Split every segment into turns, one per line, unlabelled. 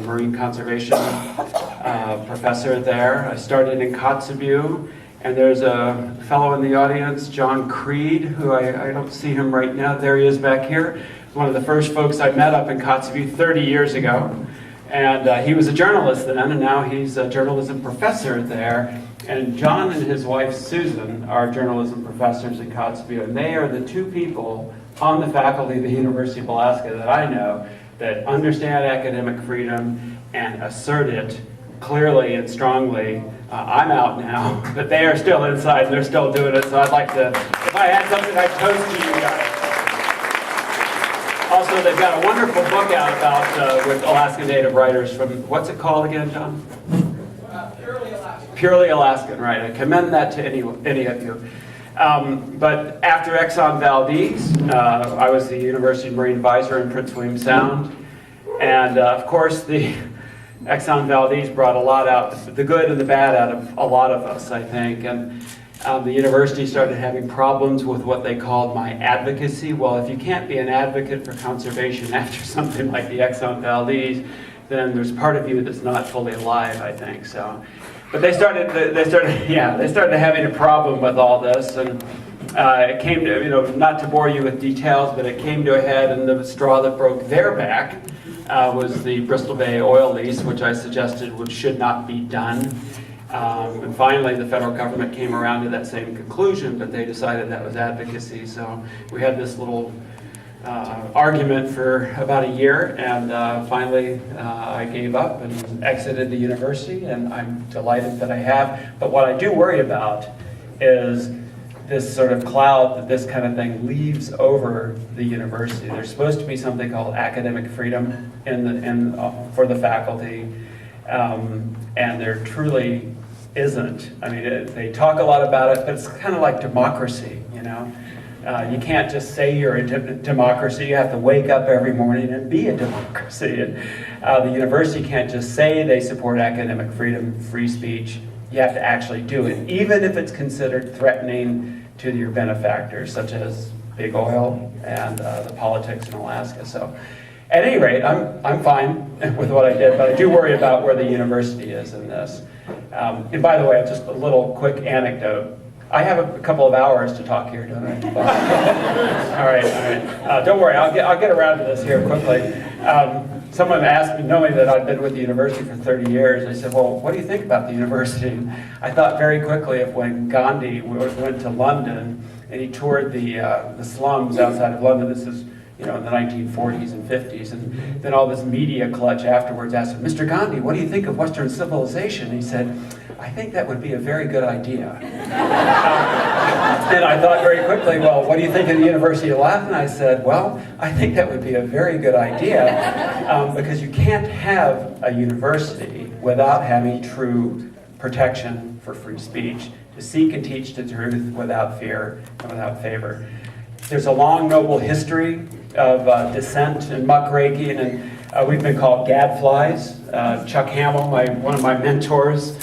marine conservation professor there. I started in Kotzebue, and there's a fellow in the audience, John Creed, who I don't see him right now. There he is back here. One of the first folks I met up in Kotzebue 30 years ago. And he was a journalist then, and now he's a journalism professor there. And John and his wife Susan are journalism professors in Kotzebue, and they are the two people on the faculty of the University of Alaska that I know that understand academic freedom and assert it clearly and strongly. I'm out now, but they are still inside and they're still doing it, so I'd like to, if I had something, I'd toast to you guys. Also, they've got a wonderful book out about with Alaska Native writers from, what's it called again, John?
Purely Alaskan.
Purely Alaskan, right. I commend that to any of you. But after Exxon Valdez, I was the University Marine Advisor in Prince William Sound. And of course, the Exxon Valdez brought a lot out, the good and the bad out of a lot of us, I think. And the university started having problems with what they called my advocacy. Well, if you can't be an advocate for conservation after something like the Exxon Valdez, then there's part of you that's not fully alive, I think. So, but they started having a problem with all this, and it came to, not to bore you with details, but it came to a head, and the straw that broke their back was the Bristol Bay oil lease, which I suggested should not be done. And finally, the federal government came around to that same conclusion, but they decided that was advocacy. So we had this little argument for about a year, and finally I gave up and exited the university, and I'm delighted that I have. But what I do worry about is this sort of cloud that this kind of thing leaves over the university. There's supposed to be something called academic freedom for the faculty, and there truly isn't. I mean, they talk a lot about it, but it's kind of like democracy, You can't just say you're a democracy. You have to wake up every morning and be a democracy. And the university can't just say they support academic freedom, free speech. You have to actually do it, even if it's considered threatening to your benefactors, such as big oil and the politics in Alaska. So, at any rate, I'm fine with what I did, but I do worry about where the university is in this. And by the way, just a little quick anecdote. I have a couple of hours to talk here, don't I? All right. Don't worry, I'll get around to this here quickly. Someone asked me, knowing that I'd been with the university for 30 years, I said, well, what do you think about the university? I thought very quickly of when Gandhi went to London and he toured the slums outside of London. This is in the 1940s and 50s, and then all this media clutch afterwards asked him, Mr. Gandhi, what do you think of Western civilization? And he said, I think that would be a very good idea. And I thought very quickly, well, what do you think of the University of Alaska? And I said, well, I think that would be a very good idea, because you can't have a university without having true protection for free speech, to seek and teach the truth without fear and without favor. There's a long, noble history of dissent and muckraking, and we've been called gadflies. Chuck Hamill, one of my mentors,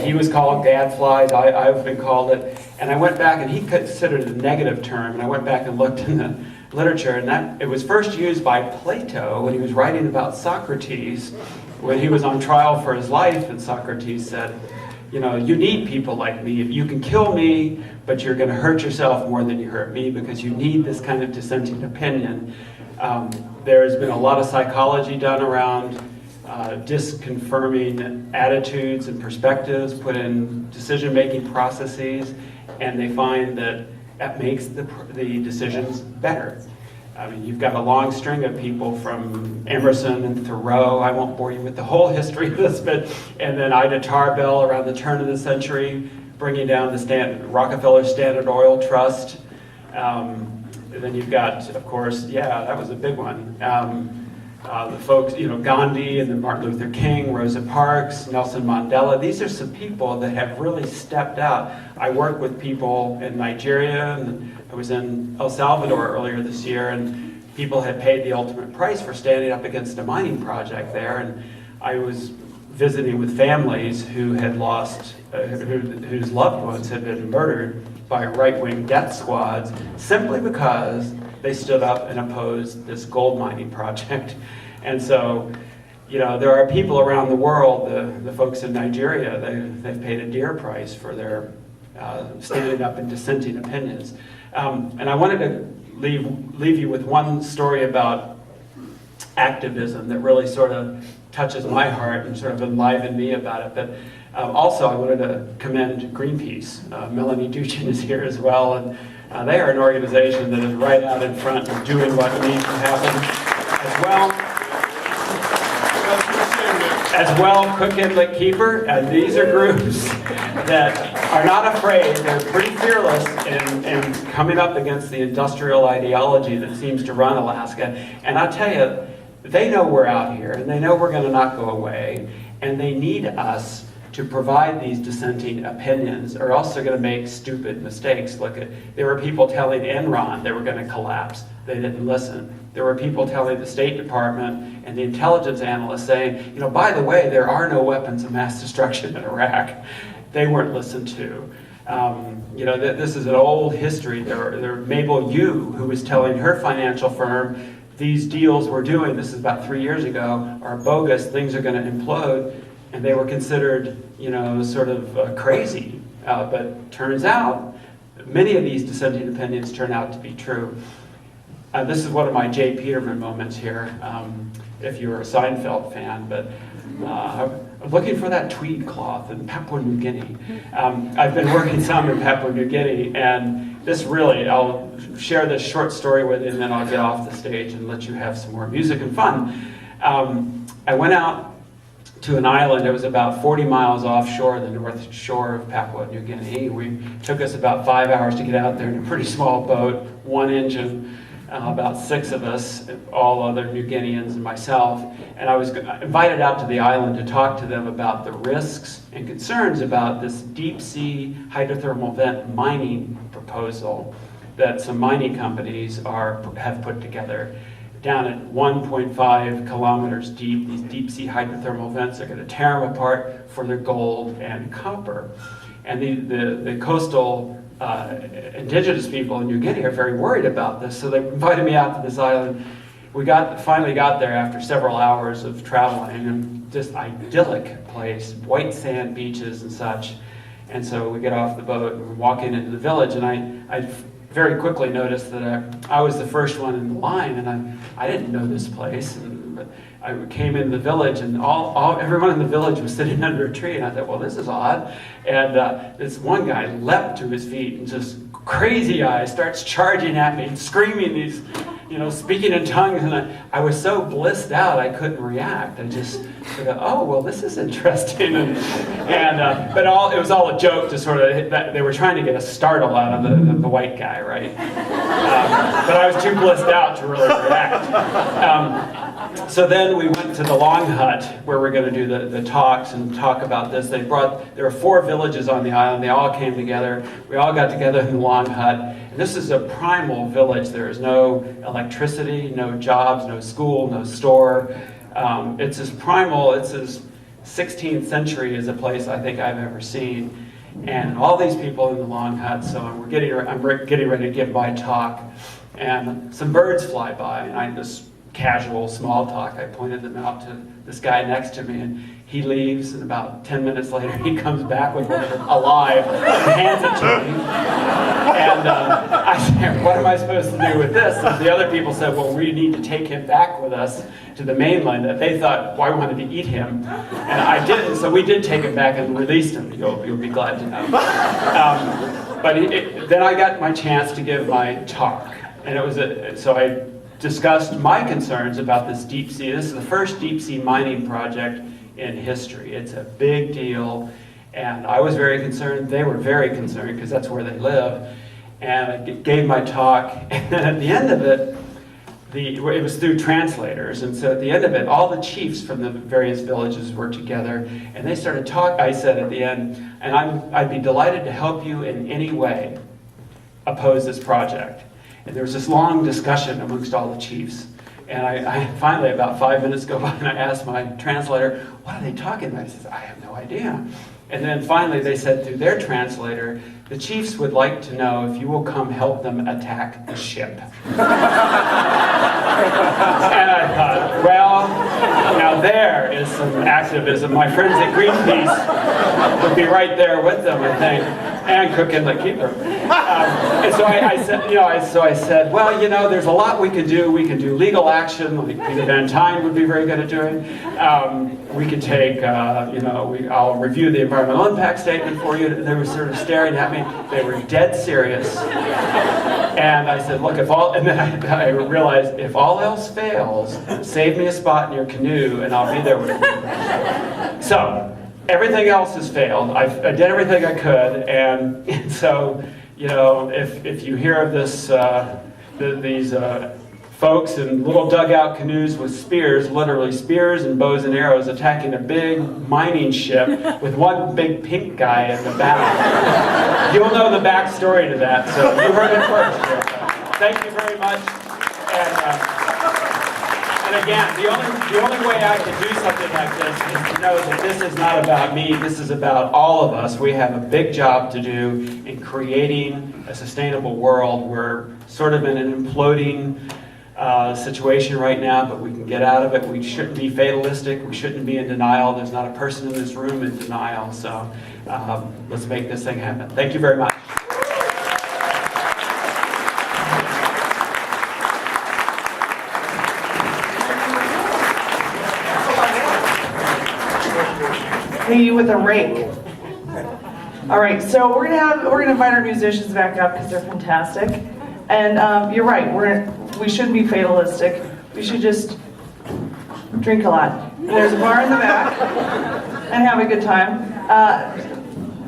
he was called gadflies. I've been called it. And I went back, and he considered it a negative term, and I went back and looked in the literature, and it was first used by Plato when he was writing about Socrates, when he was on trial for his life, and Socrates said, you need people like me. You can kill me, but you're going to hurt yourself more than you hurt me, because you need this kind of dissenting opinion. There's been a lot of psychology done around disconfirming attitudes and perspectives put in decision-making processes, and they find that makes the decisions better. I mean, you've got a long string of people from Emerson and Thoreau. I won't bore you with the whole history of this, and then Ida Tarbell around the turn of the century, bringing down the Rockefeller Standard Oil Trust. Then you've got, of course, that was a big one. The folks, Gandhi and then Martin Luther King, Rosa Parks, Nelson Mandela. These are some people that have really stepped out. I work with people in Nigeria, and I was in El Salvador earlier this year, and people had paid the ultimate price for standing up against a mining project there. And I was visiting with families who had lost, whose loved ones had been murdered by right-wing death squads simply because they stood up and opposed this gold mining project. And so, there are people around the world, the folks in Nigeria, they've paid a dear price for their standing up and dissenting opinions. And I wanted to leave you with one story about activism that really sort of touches my heart and sort of enlivened me about it. But also I wanted to commend Greenpeace. Melanie Duchin is here as well, and they are an organization that is right out in front of doing what needs to happen as well. Cook Inletkeeper, and these are groups that are not afraid. They're pretty fearless in coming up against the industrial ideology that seems to run Alaska. And I'll tell you, they know we're out here, and they know we're going to not go away, and they need us to provide these dissenting opinions, or else they're going to make stupid mistakes. There were people telling Enron they were going to collapse. They didn't listen. There were people telling the State Department and the intelligence analysts saying, by the way, there are no weapons of mass destruction in Iraq. They weren't listened to. This is an old history. There Mabel Yu, who was telling her financial firm, these deals we're doing, this is about 3 years ago, are bogus, things are going to implode, and they were considered, sort of crazy. But turns out, many of these dissenting opinions turn out to be true. This is one of my Jay Peterman moments here, if you're a Seinfeld fan, but I'm looking for that tweed cloth in Papua New Guinea. I've been working some in Papua New Guinea, and this really, I'll share this short story with you, and then I'll get off the stage and let you have some more music and fun. I went out to an island. It was about 40 miles offshore, the north shore of Papua New Guinea. It took us about 5 hours to get out there in a pretty small boat, one engine, about 6 of us, all other New Guineans and myself. And I was invited out to the island to talk to them about the risks and concerns about this deep sea hydrothermal vent mining proposal that some mining companies have put together. Down at 1.5 kilometers deep, these deep sea hydrothermal vents are going to tear them apart for their gold and copper. And the coastal indigenous people in New Guinea are very worried about this, so they invited me out to this island. We finally got there after several hours of traveling, and just idyllic place, white sand beaches and such. And so we get off the boat and we're walking into the village, and I very quickly noticed that I was the first one in the line, and I didn't know this place. But I came into the village, and everyone in the village was sitting under a tree, and I thought, well, this is odd. And this one guy leapt to his feet and just crazy eyes starts charging at me and screaming these, speaking in tongues, and I was so blissed out I couldn't react. I just thought, oh, well, this is interesting. But it was all a joke to sort of, they were trying to get a startle out of the white guy, right? But I was too blissed out to really react. So then we went to the Long Hut, where we're going to do the talks and talk about this. There were 4 villages on the island. They all came together. We all got together in the Long Hut. And this is a primal village. There is no electricity, no jobs, no school, no store. It's as primal, it's as 16th century as a place I think I've ever seen. And all these people in the Long Hut, so I'm getting ready to give my talk. And some birds fly by, and I just casual small talk. I pointed them out to this guy next to me, and he leaves, and about 10 minutes later he comes back with one alive and hands it to me. And I said, what am I supposed to do with this? And the other people said, well, we need to take him back with us to the mainland. And they thought, well, I wanted to eat him. And I didn't, so we did take him back and released him. You'll be glad to know. Then I got my chance to give my talk. And so I discussed my concerns about this deep sea. This is the first deep sea mining project in history. It's a big deal, and I was very concerned. They were very concerned because that's where they live. And I gave my talk, and then at the end of it, it was through translators, and so at the end of it, all the chiefs from the various villages were together, and they started talking. I said at the end, and I'd be delighted to help you in any way oppose this project. And there was this long discussion amongst all the chiefs. And I finally, about 5 minutes go by, and I asked my translator, what are they talking about? He says, I have no idea. And then finally they said through their translator, the chiefs would like to know if you will come help them attack the ship. And I thought, well, Now there is some activism. My friends at Greenpeace would be right there with them, I think, and Cook Inletkeeper. And so I said, I said, well, there's a lot we could do. We could do legal action, like Peter Van Tyne would be very good at doing. We could take, I'll review the environmental impact statement for you. They were sort of staring at me. They were dead serious. And I said, look, and then I realized, if all else fails, save me a spot in your canoe and I'll be there with you. So, everything else has failed. I did everything I could, and so, if you hear of this, these folks in little dugout canoes with spears, literally spears and bows and arrows, attacking a big mining ship with one big pink guy in the back. You'll know the backstory to that, so you heard it first. Thank you very much. And again, the only way I can do something like this is to know that this is not about me, this is about all of us. We have a big job to do in creating a sustainable world. We're sort of in an imploding situation right now, but we can get out of it. We shouldn't be fatalistic. We shouldn't be in denial. There's not a person in this room in denial. So let's make this thing happen. Thank you very much.
You with a rake. All right, so we're gonna invite our musicians back up because they're fantastic. And you're right, we shouldn't be fatalistic. We should just drink a lot. And there's a bar in the back and have a good time.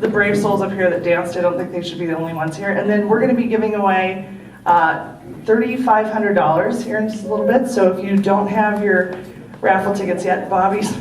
The brave souls up here that danced, I don't think they should be the only ones here. And then we're gonna be giving away $3,500 here in just a little bit. So if you don't have your raffle tickets yet, Bobby's